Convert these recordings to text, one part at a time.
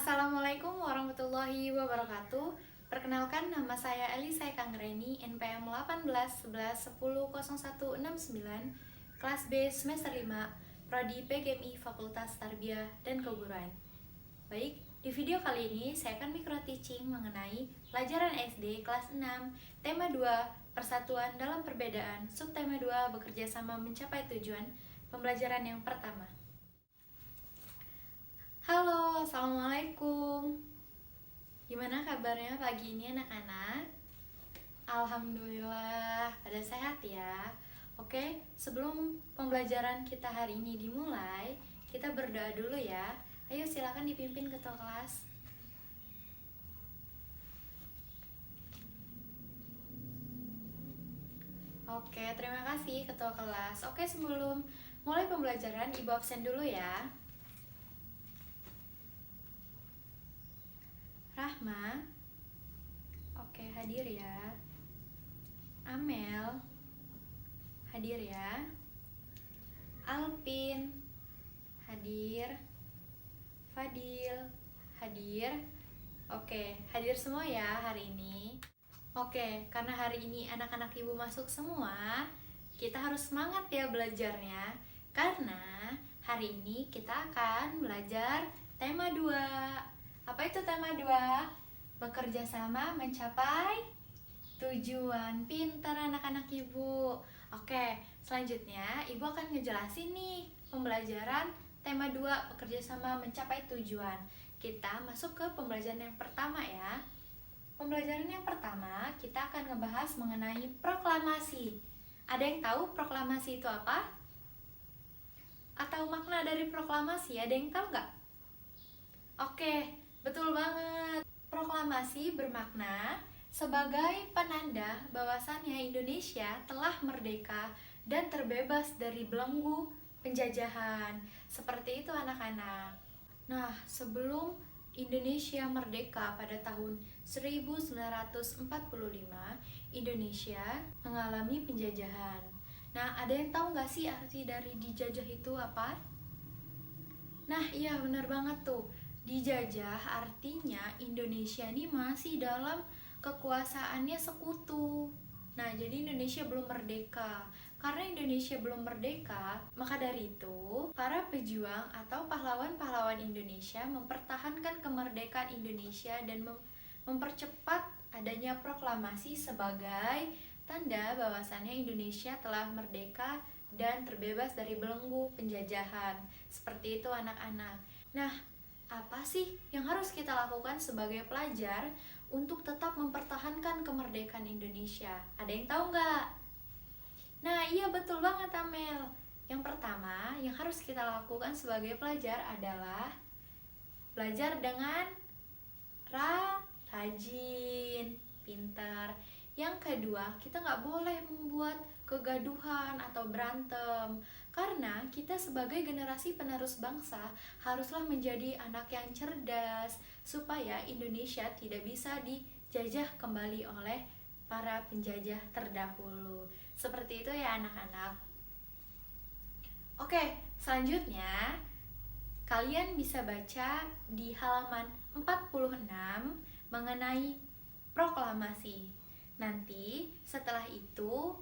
Assalamualaikum warahmatullahi wabarakatuh. Perkenalkan, nama saya Elisa Kangreni, NPM 1811100169, kelas B semester 5, Prodi PGMI Fakultas Tarbiyah dan Keguruan. Baik, di video kali ini saya akan micro teaching mengenai pelajaran SD kelas 6, tema 2, persatuan dalam perbedaan, subtema 2, bekerja sama mencapai tujuan, pembelajaran yang pertama. Halo, Assalamualaikum. Gimana kabarnya pagi ini anak-anak? Alhamdulillah, pada sehat ya. Oke, sebelum pembelajaran kita hari ini dimulai, kita berdoa dulu ya. Ayo silakan dipimpin ketua kelas. Oke, terima kasih ketua kelas. Oke, sebelum mulai pembelajaran, Ibu absen dulu ya. Rahma, oke, hadir ya. Amel, hadir ya. Alpin, hadir. Fadil, hadir. Oke, hadir semua ya hari ini. Oke, karena hari ini anak-anak ibu masuk semua, kita harus semangat ya belajarnya. Karena hari ini kita akan belajar tema 2. Apa itu tema 2? Bekerja sama mencapai tujuan. Pintar anak-anak ibu. Oke, selanjutnya ibu akan ngejelasin nih pembelajaran tema 2, bekerja sama mencapai tujuan. Kita masuk ke pembelajaran yang pertama ya. Pembelajaran yang pertama kita akan ngebahas mengenai proklamasi. Ada yang tahu proklamasi itu apa? Atau makna dari proklamasi, ada yang tahu nggak? Oke, betul banget. Proklamasi bermakna sebagai penanda bahwasannya Indonesia telah merdeka dan terbebas dari belenggu penjajahan. Seperti itu anak-anak. Nah, sebelum Indonesia merdeka pada tahun 1945, Indonesia mengalami penjajahan. Nah, ada yang tahu nggak sih arti dari dijajah itu apa? Nah, iya benar banget tuh. Dijajah artinya Indonesia ini masih dalam kekuasaannya sekutu. Nah, jadi Indonesia belum merdeka. Karena Indonesia belum merdeka, maka dari itu, para pejuang atau pahlawan-pahlawan Indonesia mempertahankan kemerdekaan Indonesia dan mempercepat adanya proklamasi sebagai tanda bahwasannya Indonesia telah merdeka dan terbebas dari belenggu penjajahan. Seperti itu anak-anak. Nah, apa sih yang harus kita lakukan sebagai pelajar untuk tetap mempertahankan kemerdekaan Indonesia? Ada yang tahu nggak? Nah, iya betul banget Amel. Yang pertama yang harus kita lakukan sebagai pelajar adalah belajar dengan rajin, pintar. Yang kedua, kita nggak boleh membuat kegaduhan atau berantem. Karena kita sebagai generasi penerus bangsa haruslah menjadi anak yang cerdas supaya Indonesia tidak bisa dijajah kembali oleh para penjajah terdahulu. Seperti itu ya anak-anak. Oke, selanjutnya kalian bisa baca di halaman 46 mengenai proklamasi. Nanti setelah itu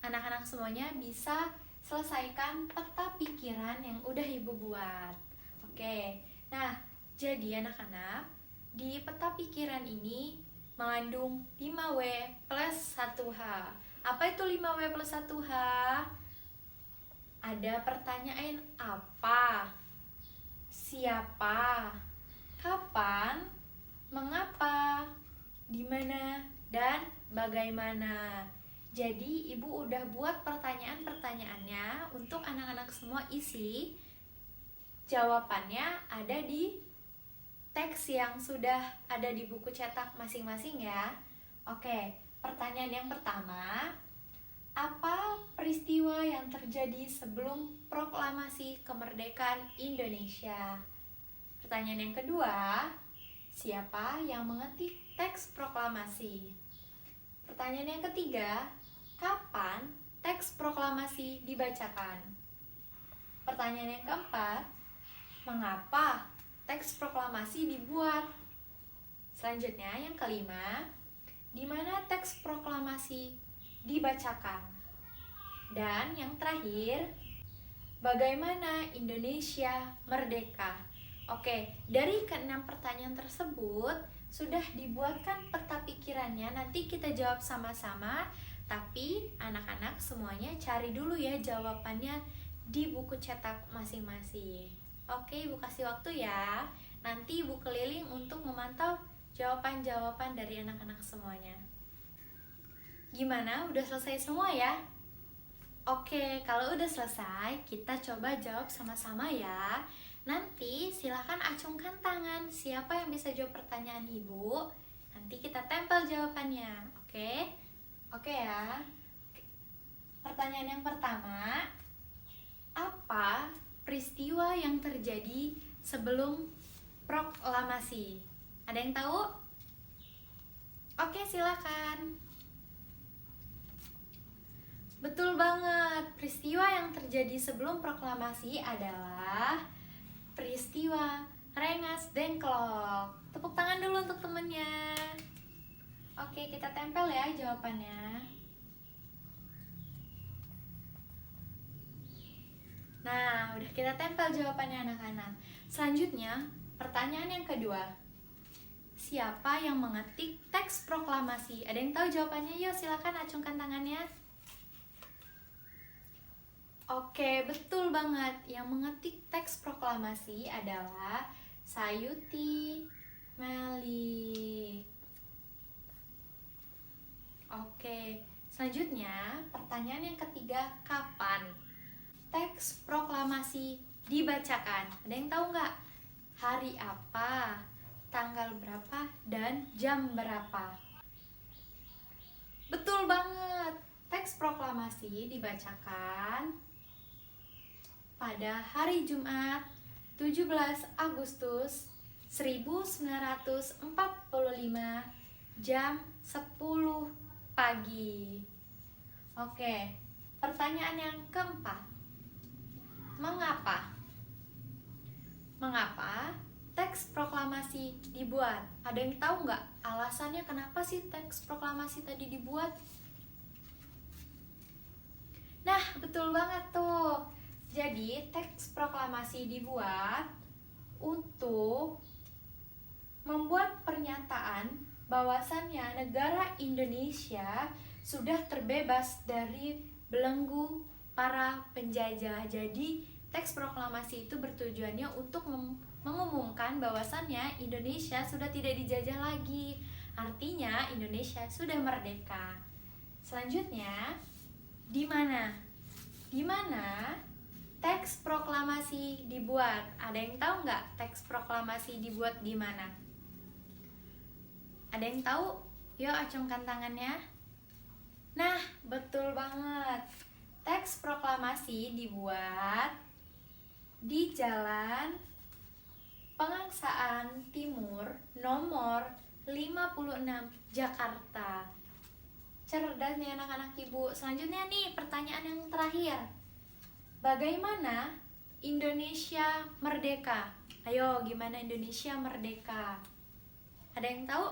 anak-anak semuanya bisa selesaikan peta pikiran yang udah ibu buat. Oke, nah jadi anak-anak, di peta pikiran ini mengandung 5W plus 1H. Apa itu 5W plus 1H? Ada pertanyaan apa, siapa, kapan, mengapa, di mana, dan bagaimana. Jadi ibu udah buat pertanyaan-pertanyaannya untuk anak-anak semua isi. Jawabannya ada di teks yang sudah ada di buku cetak masing-masing ya. Oke, pertanyaan yang pertama, apa peristiwa yang terjadi sebelum proklamasi kemerdekaan Indonesia? Pertanyaan yang kedua, siapa yang mengetik teks proklamasi? Pertanyaan yang ketiga, kapan teks proklamasi dibacakan? Pertanyaan yang keempat, mengapa teks proklamasi dibuat? Selanjutnya, yang kelima, di mana teks proklamasi dibacakan? Dan yang terakhir, bagaimana Indonesia merdeka? Oke, dari keenam pertanyaan tersebut sudah dibuatkan peta pikirannya. Nanti kita jawab sama-sama, tapi anak-anak semuanya cari dulu ya jawabannya di buku cetak masing-masing. Oke, Ibu kasih waktu ya. Nanti Ibu keliling untuk memantau jawaban-jawaban dari anak-anak semuanya. Gimana? Udah selesai semua ya? Oke, kalau udah selesai, kita coba jawab sama-sama ya. Nanti silahkan acungkan tangan siapa yang bisa jawab pertanyaan Ibu. Nanti kita tempel jawabannya, oke? Oke ya. Pertanyaan yang pertama, apa peristiwa yang terjadi sebelum proklamasi? Ada yang tahu? Oke, silakan. Betul banget, peristiwa yang terjadi sebelum proklamasi adalah peristiwa Rengas Dengklok. Tepuk tangan dulu untuk temennya. Oke, kita tempel ya jawabannya. Nah, udah kita tempel jawabannya anak-anak. Selanjutnya, pertanyaan yang kedua. Siapa yang mengetik teks proklamasi? Ada yang tahu jawabannya? Yuk, silakan acungkan tangannya. Oke, betul banget. Yang mengetik teks proklamasi adalah Sayuti Melik. Oke, selanjutnya pertanyaan yang ketiga, kapan teks proklamasi dibacakan? Ada yang tahu nggak? Hari apa, tanggal berapa, dan jam berapa? Betul banget, teks proklamasi dibacakan pada hari Jumat 17 Agustus 1945 jam 10 pagi. Oke, pertanyaan yang keempat. Mengapa? Mengapa teks proklamasi dibuat? Ada yang tahu nggak alasannya kenapa sih teks proklamasi tadi dibuat? Nah, betul banget tuh. Jadi, teks proklamasi dibuat untuk membuat pernyataan bahwasannya negara Indonesia sudah terbebas dari belenggu para penjajah. Jadi, teks proklamasi itu bertujuannya untuk mengumumkan bahwasannya Indonesia sudah tidak dijajah lagi. Artinya Indonesia sudah merdeka. Selanjutnya, di mana? Di mana teks proklamasi dibuat? Ada yang tahu nggak teks proklamasi dibuat di mana? Ada yang tahu? Yuk acungkan tangannya. Nah, betul banget. Teks proklamasi dibuat di Jalan Pengangsaan Timur nomor 56 Jakarta. Cerdas nih anak-anak Ibu. Selanjutnya nih pertanyaan yang terakhir. Bagaimana Indonesia merdeka? Ayo, gimana Indonesia merdeka? Ada yang tahu?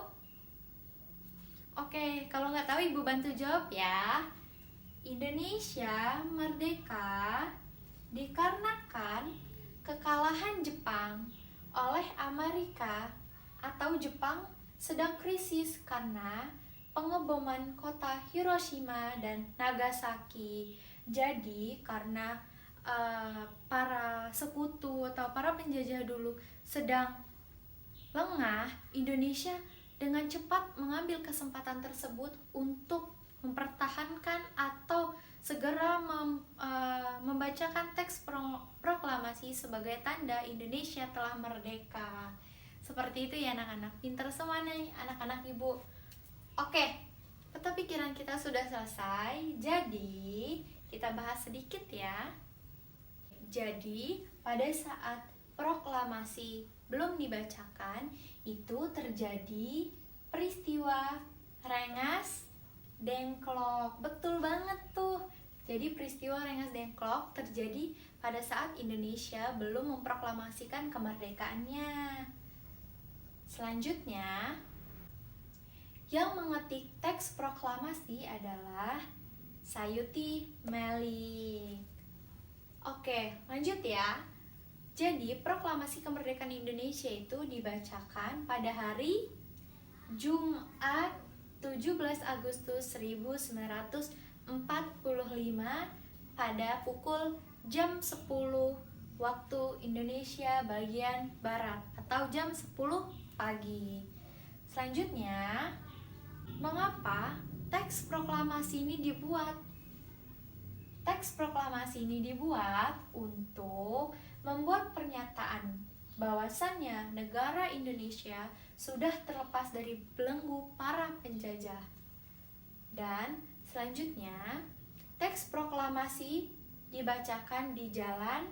Oke, kalau nggak tahu Ibu bantu jawab ya. Indonesia merdeka dikarenakan kekalahan Jepang oleh Amerika, atau Jepang sedang krisis karena pengeboman kota Hiroshima dan Nagasaki. Jadi karena para sekutu atau para penjajah dulu sedang lengah, Indonesia dengan cepat mengambil kesempatan tersebut untuk mempertahankan atau segera membacakan teks proklamasi sebagai tanda Indonesia telah merdeka. Seperti itu ya anak-anak. Pinter semua nih anak-anak Ibu. Oke, peta pikiran kita sudah selesai. Jadi kita bahas sedikit ya. Jadi pada saat proklamasi belum dibacakan, itu terjadi peristiwa Rengas Dengklok. Betul banget tuh. Jadi peristiwa Rengas Dengklok terjadi pada saat Indonesia belum memproklamasikan kemerdekaannya. Selanjutnya, yang mengetik teks proklamasi adalah Sayuti Melik. Oke, lanjut ya. Jadi, proklamasi kemerdekaan Indonesia itu dibacakan pada hari Jumat 17 Agustus 1945 pada pukul jam 10 waktu Indonesia bagian Barat atau jam 10 pagi. Selanjutnya, mengapa teks proklamasi ini dibuat? Teks proklamasi ini dibuat untuk membuat pernyataan bahwasannya negara Indonesia sudah terlepas dari belenggu para penjajah. Dan selanjutnya, teks proklamasi dibacakan di Jalan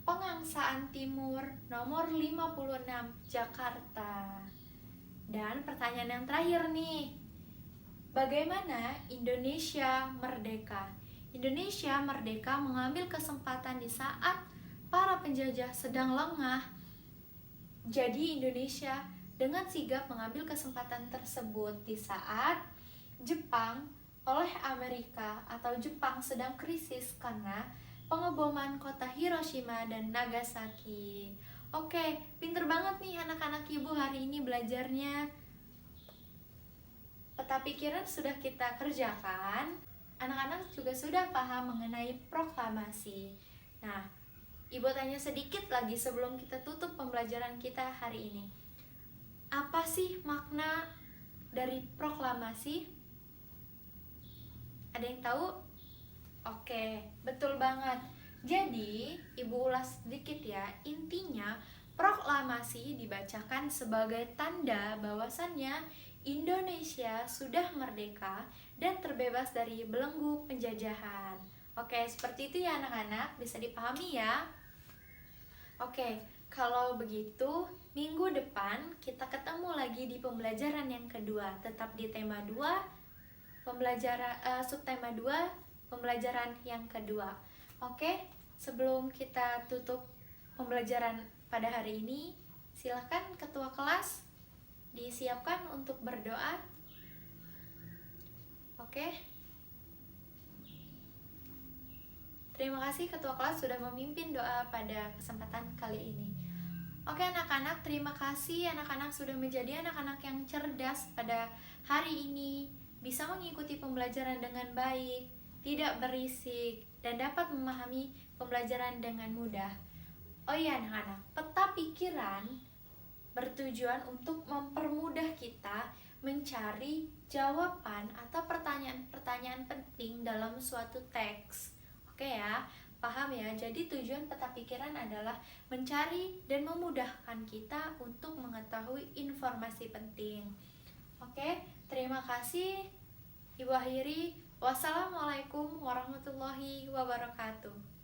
Pengangsaan Timur nomor 56 Jakarta. Dan pertanyaan yang terakhir nih, bagaimana Indonesia merdeka? Indonesia merdeka mengambil kesempatan di saat para penjajah sedang lengah. Jadi Indonesia dengan sigap mengambil kesempatan tersebut di saat Jepang oleh Amerika atau Jepang sedang krisis karena pengeboman kota Hiroshima dan Nagasaki. Oke, pinter banget nih anak-anak ibu hari ini belajarnya. Peta pikiran sudah kita kerjakan. Anak-anak juga sudah paham mengenai proklamasi. Nah, ibu tanya sedikit lagi sebelum kita tutup pembelajaran kita hari ini. Apa sih makna dari proklamasi? Ada yang tahu? Oke, betul banget. Jadi, ibu ulas sedikit ya. Intinya, proklamasi dibacakan sebagai tanda bahwasannya Indonesia sudah merdeka dan terbebas dari belenggu penjajahan. Oke, seperti itu ya anak-anak, bisa dipahami ya. Oke, kalau begitu minggu depan kita ketemu lagi di pembelajaran yang kedua. Tetap di tema 2, subtema 2, pembelajaran yang kedua. Oke, sebelum kita tutup pembelajaran pada hari ini, silakan ketua kelas disiapkan untuk berdoa. Oke. Terima kasih ketua kelas sudah memimpin doa pada kesempatan kali ini. Oke anak-anak, terima kasih anak-anak sudah menjadi anak-anak yang cerdas pada hari ini, bisa mengikuti pembelajaran dengan baik, tidak berisik, dan dapat memahami pembelajaran dengan mudah. Oh iya anak-anak, peta pikiran bertujuan untuk mempermudah kita mencari jawaban atau pertanyaan-pertanyaan penting dalam suatu teks. Oke ya, paham ya? Jadi tujuan peta pikiran adalah mencari dan memudahkan kita untuk mengetahui informasi penting. Oke, terima kasih Ibu akhiri. Wassalamualaikum warahmatullahi wabarakatuh.